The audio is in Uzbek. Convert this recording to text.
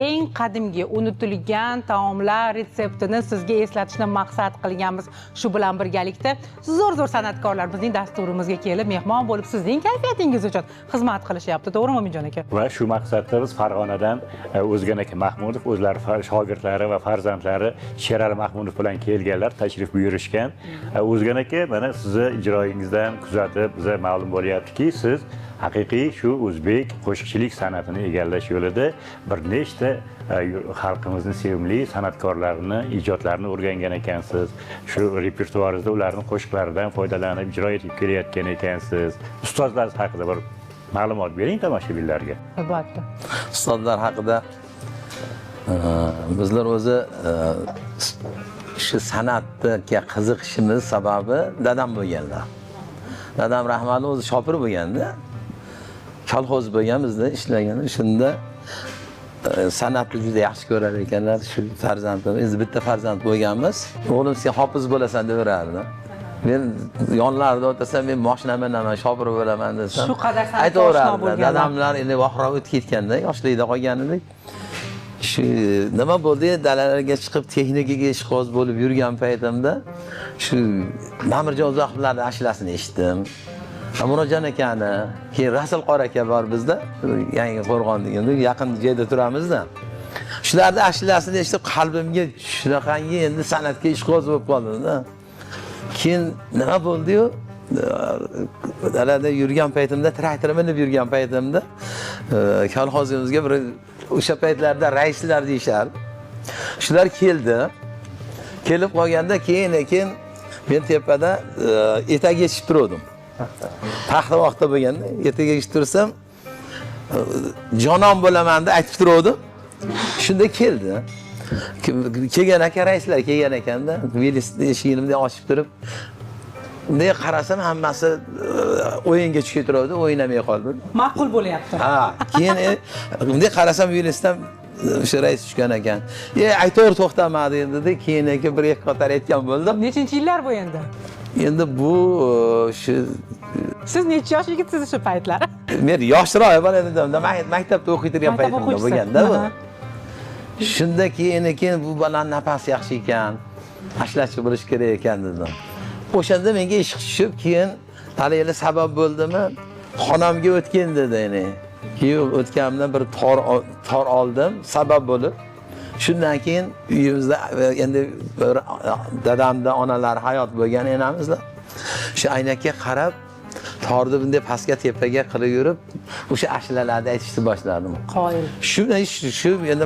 Eng qadimgi unutilgan taomlar retseptini sizga eslatishni maqsad qilganmiz. Shu bilan birgalikda zo'r san'atkorlar bizning dasturimizga kelib mehmon bo'lib sizning kayfiyatingiz uchun xizmat qilishyapti. To'g'rimi Mo'minjon aka? Va shu maqsadda biz Farg'onadan O'zgan aka Mahmudov o'zlari shogirdlari va farzandlari Sherali Mahmudov bilan kelganlar, tashrif buyurishgan. O'zgan aka mana sizni ijroyingizdan kuzatib biza ma'lum bo'lyaptiki, siz haqiqiy shu o'zbek qo'shiqchilik san'atini egallash yo'lida bir nechta xalqimizning sevimli san'atkorlarini ijodlarini o'rgangan ekansiz. Shu repertuaringizda ularning qo'shiqlaridan foydalanib ijro etib kelayotgan ekansiz. Ustozlaringiz haqida bir ma'lumot bering tomoshabinlarga. Albatta. Ustozlar haqida bizlar o'zi shu san'atga qiziqishimiz sababi dadam bo'lganlar. Dadam rahmatli o'zi shopir bo'lganda, kolxoz bo'lgan bizda ishlagan. Shunda san'atni juda yaxshi ko'rar ekanlar. Shu farzandim, biz bitta farzand bo'lganmiz. O'g'lim sen hofiz bo'lasan deverardi. Men yonlarida o'tirsam, men mashina minaman, shopir bo'laman desam. Shu qadar san'atga oshno bo'lganlar. Dadamlar endi vaqtroq o'tib ketganda, yoshlikda qolgan edik. Shu nima bo'ldi? Dalalarga chiqib texnikaga ishqoz bo'lib yurgan paytimda shu Mamirjon Uzoqovlarning ashlasini eshitdim. Murodjon akani, keyin Rasul qora aka bor bizda, Yangi Qo'rg'on deganda yaqin joyda turamizda. Shularning ashlasini eshitib qalbimga shunaqangi endi san'atga ishqoz bo'lib qoldi-da. Keyin nima bo'ldi-yu? Dalada yurgan paytimda, traktor minib yurgan paytimda kolxozimizga bir o'sha paytlarda raislar deyishardi. Shular keldi. Kelib qolganda keyin men tepada etak yechib turdim. Taxta vaqtda bo'lganda etak yechib tursam, jonon bo'laman deb aytib turdim. Shunda keldi. Kelgan aka raislar kelgan ekanda, velosiped eshigini ochib turib, bunday qarasam hammasi o'yinga tushib turadi, o'ynamay qoldi. Ma'qul bo'lyapti. Ha, keyin bunday qarasam velosipeddan o'sha rais tushgan ekan. Aytor to'xtamadi dedi, keyin bir ikki qator aytgan bo'ldim. Nechinchi yillar bu endi? Endi bu shu Siz necha yosh yigitsiz shu paytlar? Men yoshroq edim, maktabda o'qiyotgan paytimda bo'lganda bu. Shunda keyin bu bolaning nafasi yaxshi ekan, ashlachi bo'lish kerak ekan dedim. O'shanda menga ishq tushib, keyin talayli sabab bo'ldimi? Xonamga o'tgan dedi ya'ni. Keyin o'tganimda bir tor oldim, sabab bo'lib. Shundan keyin uyimizda endi dadamda onalar hayot bo'lgan enamizlar. Shu aynakka qarab, torni bunday pastga tepaga qilib yurib, o'sha ashlalarni aytishni boshladim. Qoyil. Shu endi